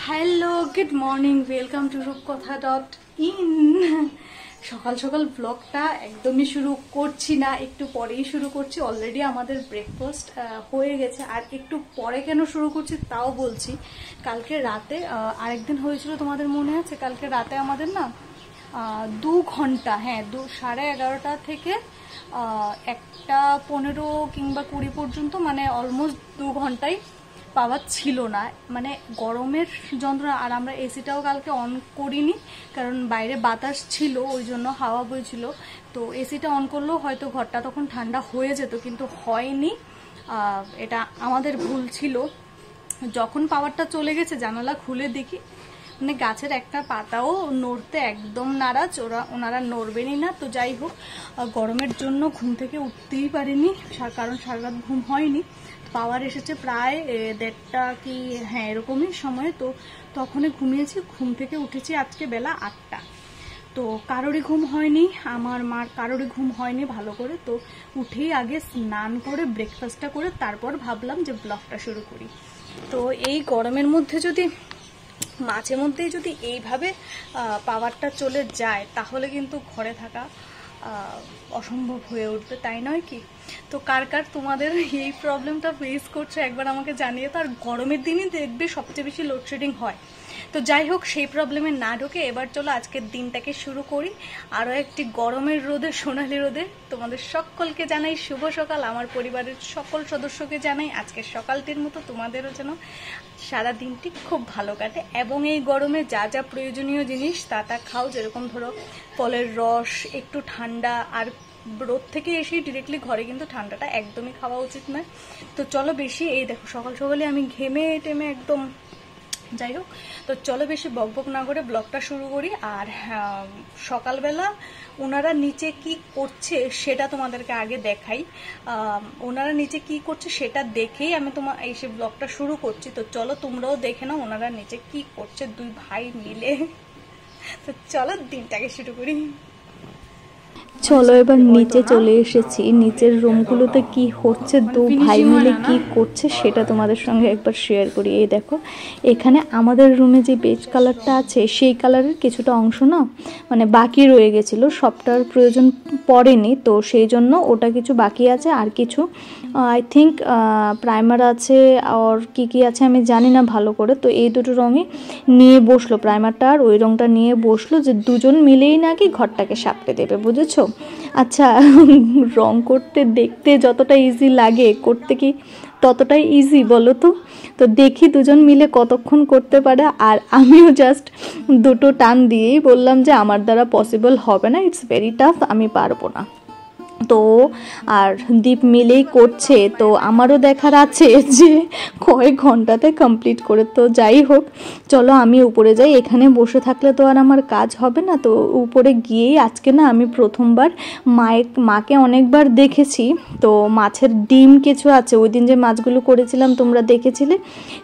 Hello, good morning, welcome to রূপকথা.in। সকাল সকাল ব্লগটা একদমই শুরু করছি না, একটু পরেই শুরু করছি। অলরেডি আমাদের ব্রেকফাস্ট হয়ে গেছে, আর একটু পরে কেন শুরু করছি তাও বলছি। কালকে রাতে আরেকদিন হয়েছিল, তোমাদের মনে আছে? কালকে রাতে আমাদের না 2 ঘন্টা, হ্যাঁ 11:30 থেকে 1:15 কিংবা 20 পর্যন্ত, মানে অলমোস্ট 2 ঘন্টাই পাওয়ার ছিল না। মানে গরমের যন্ত্রণা। আর আমরা এসিটাও কালকে অন করিনি, কারণ বাইরে বাতাস ছিল, ওই জন্য হাওয়া বইছিল। তো এসিটা অন করলেও হয়তো ঘরটা তখন ঠান্ডা হয়ে যেত, কিন্তু হয়নি। এটা আমাদের ভুল ছিল। যখন পাওয়ারটা চলে গেছে জানালা খুলে দেখি মানে গাছের একটা পাতাও নড়তে একদম নারাজ, ওনারা নড়বেনই না। তো যাই হোক, গরমের জন্য ঘুম থেকে উঠতেই পারিনি, কারণ সারা রাত ঘুম হয়নি। পাওয়ার এসেছে প্রায় 1:30 কি হ্যাঁ এরকমই সময়ে। তো তখনই ঘুমিয়েছি, ঘুম থেকে উঠেছি আজকে বেলা 8টা। তো কারোরই ঘুম হয়নি, আমার মার কারোরই ঘুম হয়নি ভালো করে। তো উঠেই আগে স্নান করে ব্রেকফাস্টটা করে তারপর ভাবলাম যে ব্লগটা শুরু করি। তো এই গরমের মধ্যে যদি মাঝে মধ্যেই যদি এইভাবে পাওয়ারটা চলে যায়, তাহলে কিন্তু ঘরে থাকা অসম্ভব হয়ে উঠবে, তাই নয় কি? তো কার কার তোমাদের এই প্রবলেমটা ফেস করছো একবার আমাকে জানিয়ে। তো আর গরমের দিনই দেখবে সবচেয়ে বেশি লোডশেডিং হয়। তো যাই হোক, সেই প্রবলেমে না ঢোকে এবার চলো আজকের দিনটাকে শুরু করি আরও একটি গরমের রোদে, সোনালি রোদে। তোমাদের সকলকে জানাই শুভ সকাল, আমার পরিবারের সকল সদস্যকে জানাই আজকের সকালটির মতো তোমাদেরও যেন সারা দিনটি খুব ভালো কাটে। এবং এই গরমে যা যা প্রয়োজনীয় জিনিস তা খাও, যেরকম ধরো ফলের রস, একটু ঠান্ডা। আর রোদ থেকে এসেই ডিরেক্টলি ঘরে কিন্তু ঠান্ডাটা একদমই খাওয়া উচিত নয়। তো চলো বেশি, এই দেখো সকাল সকালে আমি ঘেমে টেমে একদম, যাই হোক। তো চলো বেশি বকবক না করে ব্লগটা শুরু করি। আর সকালবেলা ওনারা নিচে কি করছে সেটা তোমাদেরকে আগে দেখাই। ওনারা নিচে কি করছে সেটা দেখেই আমি এসে ব্লগটা শুরু করছি। তো চলো তোমরাও দেখে নাও ওনারা নিচে কি করছে, 2 ভাই মিলে। তো চলো দিনটাকে শুরু করি। চলো এবার নিচে চলে এসেছি। নিচের রুমগুলোতে কি হচ্ছে, 2 ভাই মিলে কি করছে সেটা তোমাদের সঙ্গে একবার শেয়ার করি। এই দেখো, এখানে আমাদের রুমে যে বেজ কালারটা আছে সেই কালারের কিছুটা অংশ না মানে বাকি রয়ে গেছিল, সবটার প্রয়োজন পড়েনি। তো সেই জন্য ওটা কিছু বাকি আছে, আর কিছু আই থিঙ্ক প্রাইমার আছে, আর কি আছে আমি জানি না ভালো করে। তো এই দুটো রঙই নিয়ে বসলো, প্রাইমারটা আর ওই রঙটা নিয়ে বসলো, যে দুজন মিলেই নাকি ঘরটাকে সাপড়ে দেবে, বুঝেছো? আচ্ছা, রং করতে দেখতে যতটা ইজি লাগে, করতে কি ততটাই ইজি বলো তো? তো দেখি দুজন মিলে কতক্ষণ করতে পারে। আর আমিও জাস্ট দুটো টান দিয়েই বললাম যে আমার দ্বারা পসিবল হবে না, ইটস ভেরি টাফ, আমি পারবো না। তো আর দীপ মিলেই করছে, তো আমারও দেখার আছে যে কয়েক ঘন্টাতে কমপ্লিট করে। তো যাই হোক, চলো আমি উপরে যাই, এখানে বসে থাকলে তো আর আমার কাজ হবে না। তো উপরে গিয়েই আজকে না আমি প্রথমবার মাকে অনেকবার দেখেছি। তো মাছের ডিম কিছু আছে, ওই দিন যে মাছগুলো করেছিলাম তোমরা দেখেছিলে,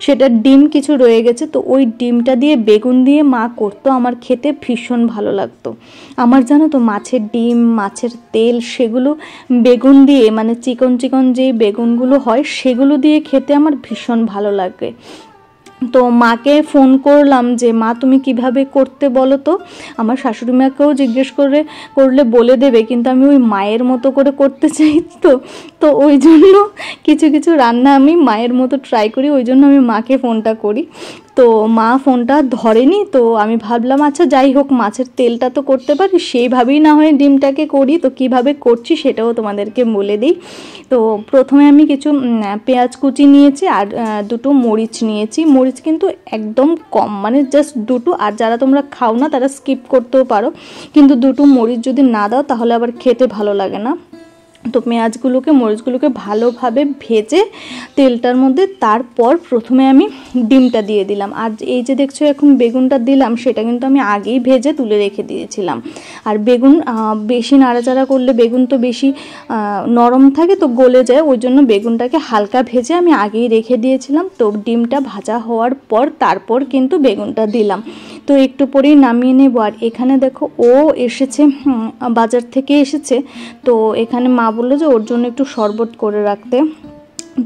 সেটার ডিম কিছু রয়ে গেছে। তো ওই ডিমটা দিয়ে বেগুন দিয়ে মা করতো, আমার খেতে ভীষণ ভালো লাগতো। আমার জানো তো মাছের ডিম, মাছের তেল, সেগুলো বেগুন দিয়ে, মানে চিকন চিকন যে বেগুনগুলো হয় সেগুলো দিয়ে খেতে আমার ভীষণ ভালো লাগে। তো মাকে ফোন করলাম যে মা তুমি কিভাবে করতে বলো তো। আমার শাশুড়ি মাকেও জিজ্ঞেস করলে বলে দেবে, কিন্তু আমি ওই মায়ের মতো করে করতে চাই। তো ওই জন্য কিছু কিছু রান্না আমি মায়ের মতো ট্রাই করি, ওই জন্য আমি মাকে ফোনটা করি। তো মা ফোনটা ধরেনি। তো আমি ভাবলাম আচ্ছা যাই হোক, মাছের তেলটা তো করতে পারি, সেইভাবেই না হয় ডিমটাকে করি। তো কিভাবে করছি সেটাও তোমাদেরকে বলে দিই। তো প্রথমে আমি কিছু পেঁয়াজ কুচি নিয়েছি, আর 2টো মরিচ নিয়েছি। মরিচ কিন্তু একদম কম, মানে জাস্ট 2টো। আর যারা তোমরা খাও না তারা স্কিপ করতেও পারো, কিন্তু 2টো মরিচ যদি না দাও তাহলে আবার খেতে ভালো লাগে না। তো মরিচগুলোকে ভালোভাবে ভেজে তেলটার মধ্যে, তারপর প্রথমে আমি ডিমটা দিয়ে দিলাম। আর এই যে দেখছো এখন বেগুনটা দিলাম, সেটা কিন্তু আমি আগেই ভেজে তুলে রেখে দিয়েছিলাম। আর বেগুন বেশি নাড়াচাড়া করলে বেগুন তো বেশি নরম থাকে, তো গলে যায়, ওই জন্য বেগুনটাকে হালকা ভেজে আমি আগেই রেখে দিয়েছিলাম। তো ডিমটা ভাজা হওয়ার পর তারপর কিন্তু বেগুনটা দিলাম। তো একটু পরেই নামিয়ে নেব। আর এখানে দেখো ও এসেছে, বাজার থেকে এসেছে। তো এখানে মা বললো যে ওর জন্য একটু শরবত করে রাখতে।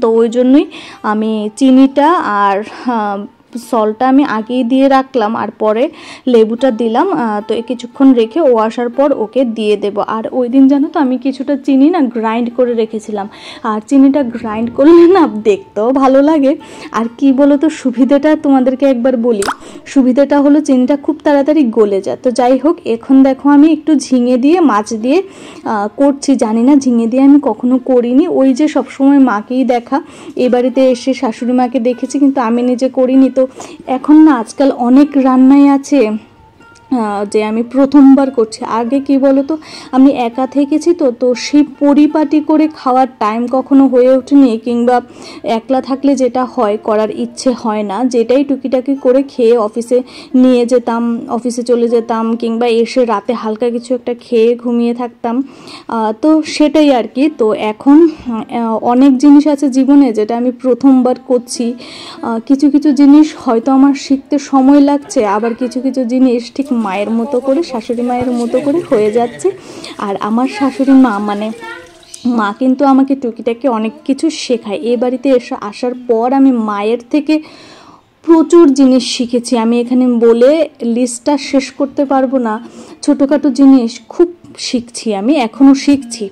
তো ওই জন্যই আমি চিনিটা আর সলটা আমি আগেই দিয়ে রাখলাম আর পরে লেবুটা দিলাম। তো কিছুক্ষণ রেখে ও আসার পর ওকে দিয়ে দেব। আর ওই দিন জানো তো আমি কিছুটা চিনি না গ্রাইন্ড করে রেখেছিলাম, আর চিনিটা গ্রাইন্ড করলে না দেখতেও ভালো লাগে। আর কি বলো তো সুবিধাটা তোমাদেরকে একবার বলি, সুবিধাটা হলো চিনিটা খুব তাড়াতাড়ি গলে যায়। তো যাই হোক, এখন দেখো আমি একটু ঝিঙে দিয়ে মাছ দিয়ে করছি। জানি না ঝিঙে দিয়ে আমি কখনো করিনি, ওই যে সবসময় মাকেই দেখা, এই বাড়িতে এসে শাশুড়ি মাকে দেখেছি কিন্তু আমি নিজে করিনি। তো এখন না আজকাল অনেক রান্নাই আছে যে আমি প্রথমবার করছি। আগে কি বলো তো, আমি একা থেকেছি তো সেই পরিপাটি করে খাওয়ার টাইম কখনো হয়ে ওঠেনি, কিংবা একলা থাকলে যেটা হয় করার ইচ্ছে হয় না, যেটাই টুকিটাকি করে খেয়ে অফিসে নিয়ে যেতাম, অফিসে চলে যেতাম, কিংবা এসে রাতে হালকা কিছু একটা খেয়ে ঘুমিয়ে থাকতাম। তো সেটাই আর কি। তো এখন অনেক জিনিস আছে জীবনে যেটা আমি প্রথমবার করছি। কিছু কিছু জিনিস হয়তো আমার শিখতে সময় লাগছে, আবার কিছু কিছু জিনিস ঠিক মায়ের মতো করে, শাশুড়ি মায়ের মতো করে হয়ে যাচ্ছে। আর আমার শাশুড়ি মা মানে মা কিন্তু আমাকে টুকিটাকি অনেক কিছু শেখায়। এই বাড়িতে আসার পর আমি মায়ের থেকে প্রচুর জিনিস শিখেছি। আমি এখানে বলে লিস্টটা শেষ করতে পারবো না, ছোটোখাটো জিনিস খুব শিখছি, আমি এখনও শিখছি।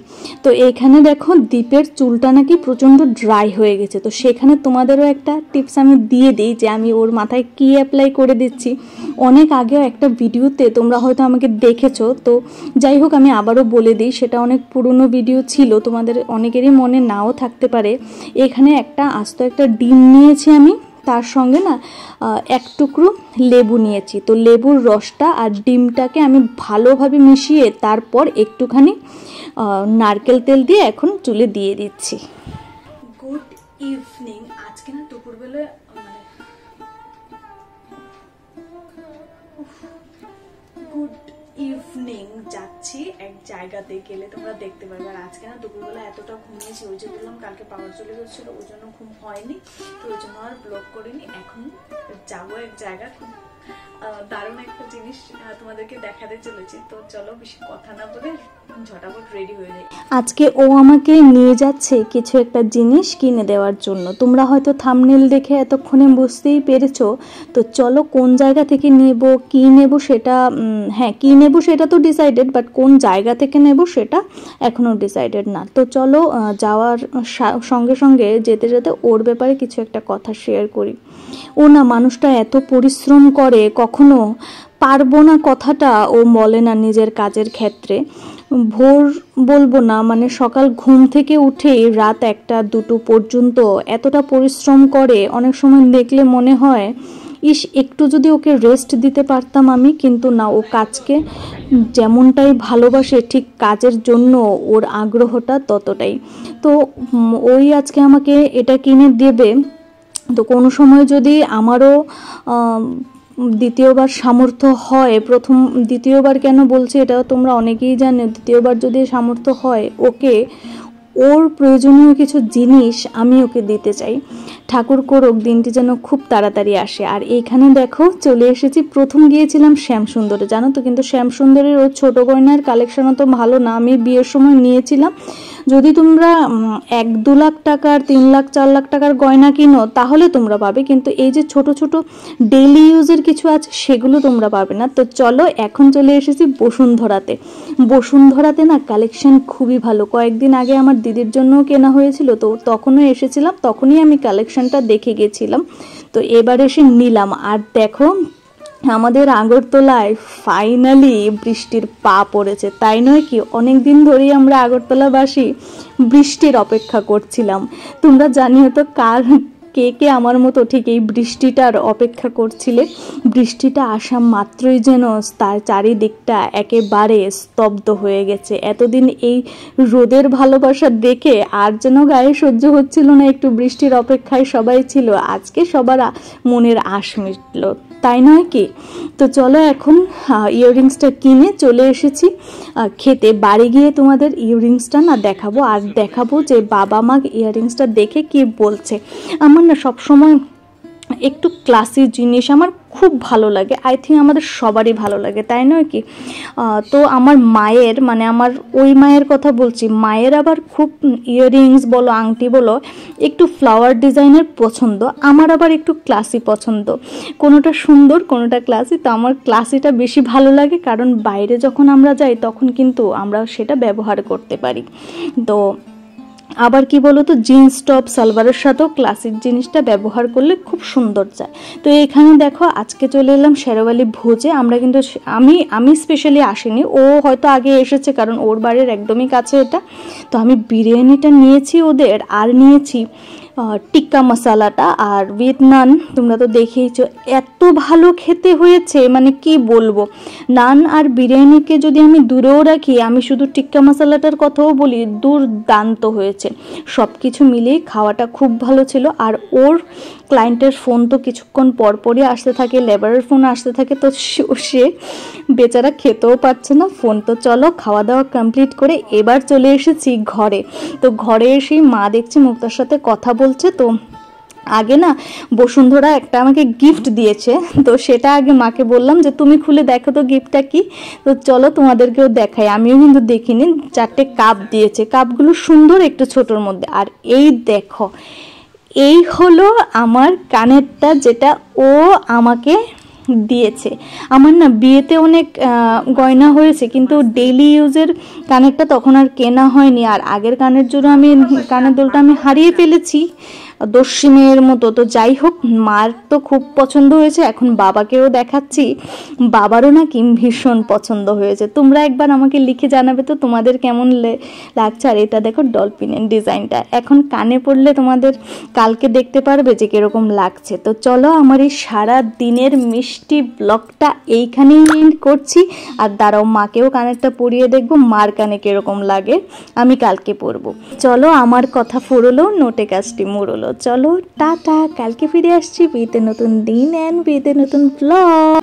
তো এইখানে দেখো দীপের চুলটা নাকি প্রচণ্ড ড্রাই হয়ে গেছে, তো সেখানে তোমাদেরও একটা টিপস আমি দিয়ে দিই যে আমি ওর মাথায় কি অ্যাপ্লাই করে দিচ্ছি। অনেক আগেও একটা ভিডিওতে তোমরা হয়তো আমাকে দেখেছো, তো যাই হোক আমি আবারও বলে দিই, সেটা অনেক পুরনো ভিডিও ছিল, তোমাদের অনেকেরই মনে নাও থাকতে পারে। এখানে আস্ত একটা ডিম নিয়েছি আমি, তার সঙ্গে না এক টুকরো লেবু নিয়েছি। তো লেবুর রসটা আর ডিমটাকে আমি ভালোভাবে মিশিয়ে তারপর একটুখানি নারকেল তেল দিয়ে এখন চুলে দিয়ে দিচ্ছি। Good evening. আজকে না দুপুরবেলায় গুড ইভিনিং যাচ্ছি এক জায়গাতে, গেলে তোমরা দেখতে পারবে। আর আজকে না দুপুরবেলা এতটা ঘুমিয়েছি, ওই যে বললাম কালকে পাওয়ার চলে গেছিলো, ওই জন্য ঘুম হয়নি, তো ওই জন্য আর ব্লগ করিনি। এখন যাবো এক জায়গা, খুব দারুণ একটা জিনিস তোমাদেরকে দেখাতে চলেছি। তো চলো বেশি কথা না বলে ঝটাপট রেডি হয়ে যাই। আজকে ও আমাকে নিয়ে যাচ্ছে কিছু একটা জিনিস কিনে দেওয়ার জন্য। তোমরা হয়তো থাম্বনেল দেখে এতক্ষণে বুঝতেই পেরেছো। তো চলো কোন জায়গা থেকে নেব, কি নেব সেটা, হ্যাঁ কি নেব সেটা তো ডিসাইডেড, বাট কোন জায়গা থেকে নেব সেটা এখনও ডিসাইডেড না। তো চলো যাওয়ার সঙ্গে সঙ্গে যেতে যেতে ওর ব্যাপারে কিছু একটা কথা শেয়ার করি। ও না মানুষটা এত পরিশ্রম করে, কখনো পারবো না কথাটা ও বলে না নিজের কাজের ক্ষেত্রে। ভোর বলবো না, মানে সকাল ঘুম থেকে উঠেই রাত 1-2 পর্যন্ত এতটা পরিশ্রম করে, অনেক সময় দেখলে মনে হয় ইস একটু যদি ওকে রেস্ট দিতে পারতাম আমি, কিন্তু না, ও কাজকে যেমনটাই ভালোবাসে ঠিক কাজের জন্য ওর আগ্রহটা ততটাই। তো ওই আজকে আমাকে এটা কিনে দেবে, তো কোনো সময় যদি আমারও দ্বিতীয়বার সামর্থ্য হয়, দ্বিতীয়বার কেন বলছি এটাও তোমরা অনেকেই জানো, দ্বিতীয়বার যদি সামর্থ্য হয় ওর প্রয়োজনীয় কিছু জিনিস আমি ওকে দিতে চাই। ঠাকুর করুক দিনটি যেন খুব তাড়াতাড়ি আসে। আর এইখানে দেখো চলে এসেছি, প্রথম গিয়েছিলাম শ্যামসুন্দরে, জানো তো, কিন্তু শ্যামসুন্দরের ওর ছোটো গয়নার কালেকশনও তো ভালো না। আমি বিয়ের সময় নিয়েছিলাম, যদি তোমরা 1-2 লাখ টাকার 3 লাখ 4 লাখ টাকার গয়না কিনো তাহলে তোমরা পাবে, কিন্তু এই যে ছোট ছোট ডেইলি ইউজের কিছু আছে সেগুলো তোমরা পাবে না। তো চলো এখন চলে এসেছি বসুন্ধরাতে না কালেকশন খুবই ভালো। কয়েকদিন আগে আমার দিদির জন্যও কেনা হয়েছিল, তো তখনও এসেছিলাম, তখনই আমি কালেকশনটা দেখে গেছিলাম। তো এবার এসে নিলাম। আর দেখো আমাদের আগরতলায় ফাইনালি বৃষ্টির পা পড়েছে, তাই নয় কি? অনেক দিন ধরেই আমরা আগরতলাবাসী বৃষ্টির অপেক্ষা করছিলাম। তোমরা জানিও তো কে কে আমার মতো ঠিক এই বৃষ্টিটার অপেক্ষা করছিলে। বৃষ্টিটা আসা মাত্রই যেন তার চারিদিকটা একেবারে স্তব্ধ হয়ে গেছে। এতদিন এই রোদের ভালোবাসা দেখে আর যেন গায়ে সহ্য হচ্ছিল না, একটু বৃষ্টির অপেক্ষায় সবাই ছিল। আজকে সবার মনের আশ মিটল, তাই নয় কি? তো চলো এখন ইয়াররিংসটা কিনে চলে এসেছি খেতে। বাড়ি গিয়ে তোমাদের ইয়াররিংসটা না দেখাবো, আর দেখাবো যে বাবা মা ইয়াররিংসটা দেখে কি বলছে। আমার না সবসময় একটু ক্লাসি জিনিস আমার খুব ভালো লাগে, আই থিঙ্ক আমাদের সবারই ভালো লাগে, তাই নয় কি? তো আমার মায়ের, মানে আমার ওই মায়ের কথা বলছি, মায়ের আবার খুব ইয়াররিংস বলো, আংটি বলো, একটু ফ্লাওয়ার ডিজাইনের পছন্দ, আমার আবার একটু ক্লাসি পছন্দ, কোনোটা সুন্দর কোনোটা ক্লাসি। তো আমার ক্লাসিটা বেশি ভালো লাগে, কারণ বাইরে যখন আমরা যাই তখন কিন্তু আমরা সেটা ব্যবহার করতে পারি। তো আবার কি বলো তো, জিন্স টপ সালোয়ারের সাথেও ক্লাসিক জিনিসটা ব্যবহার করলে খুব সুন্দর যায়। তো এখানে দেখো আজকে চলে এলাম শেরওয়ালি ভোজে। আমরা কিন্তু আমি স্পেশালি আসিনি, ও হয়তো আগে এসেছে, কারণ ওর বাড়ির একদমই কাছে এটা। তো আমি বিরিয়ানিটা নিয়েছি ওদের, আর নিয়েছি টিক্কা মশালাটা আর উইথ নান। তোমরা তো দেখেইছো এত ভালো খেতে হয়েছে, মানে কি বলবো। নান আর বিরিয়ানিকে যদি আমি দূরেও রাখি, আমি শুধু টিক্কা মশালাটার কথাও বলি, দুর্দান্ত হয়েছে। সব কিছু মিলিয়ে খাওয়াটা খুব ভালো ছিল। আর ওর ক্লায়েন্টের ফোন তো কিছুক্ষণ পরপরই আসতে থাকে, লেবারের ফোন আসতে থাকে, তো সে বেচারা খেতেও পারছে না ফোন। তো চলো খাওয়া দাওয়া কমপ্লিট করে এবার চলে এসেছি ঘরে। তো ঘরে এসেই মা দেখছি মুক্তার সাথে কথা বলছে। তো আগে না বসুন্ধরা একটা আমাকে গিফট দিয়েছে, তো সেটা আগে মাকে বললাম যে তুমি খুলে দেখো তো গিফটটা কি। তো চলো তোমাদেরকেও দেখাই, আমিও কিন্তু দেখিনি। 4টে কাপ দিয়েছে, কাপগুলো সুন্দর একটু ছোটোর মধ্যে। আর এই দেখো, এই হলো আমার কানেরটা, যেটা ও আমাকে দিয়েছে। আমার না বিয়েতে অনেক গয়না হয়েছে, কিন্তু ডেইলি ইউজের কানেরটা তখন আর কেনা হয়নি। আর আগের কানের জন্য কানের দুলটা আমি হারিয়ে ফেলেছি, দস্যিমের মতো। তো যাই হোক, মার তো খুব পছন্দ হয়েছে, এখন বাবাকেও দেখাচ্ছি, বাবারও নাকি ভীষণ পছন্দ হয়েছে। তোমরা একবার আমাকে লিখে জানাবে তো তোমাদের কেমন লাগছে। আর এটা দেখো ডলফিনের ডিজাইনটা, এখন কানে পড়লে তোমাদের কালকে দেখতে পারবে যে কিরকম লাগছে। তো চলো আমার এই সারা দিনের মিষ্টি ব্লগটা এইখানেই এন্ড করছি। আর দাঁড়াও, মাকেও কানেরটা পরিয়ে দেখবো মার কানে কিরকম লাগে, আমি কালকে পরবো। চলো, আমার কথা ফুরলো, নোটে কাজটি মুড়লো। চলো টাটা, কালকে ফিরে আসছি বিয়েতে নতুন দিন এন্ড বিয়েতে নতুন ব্লগ।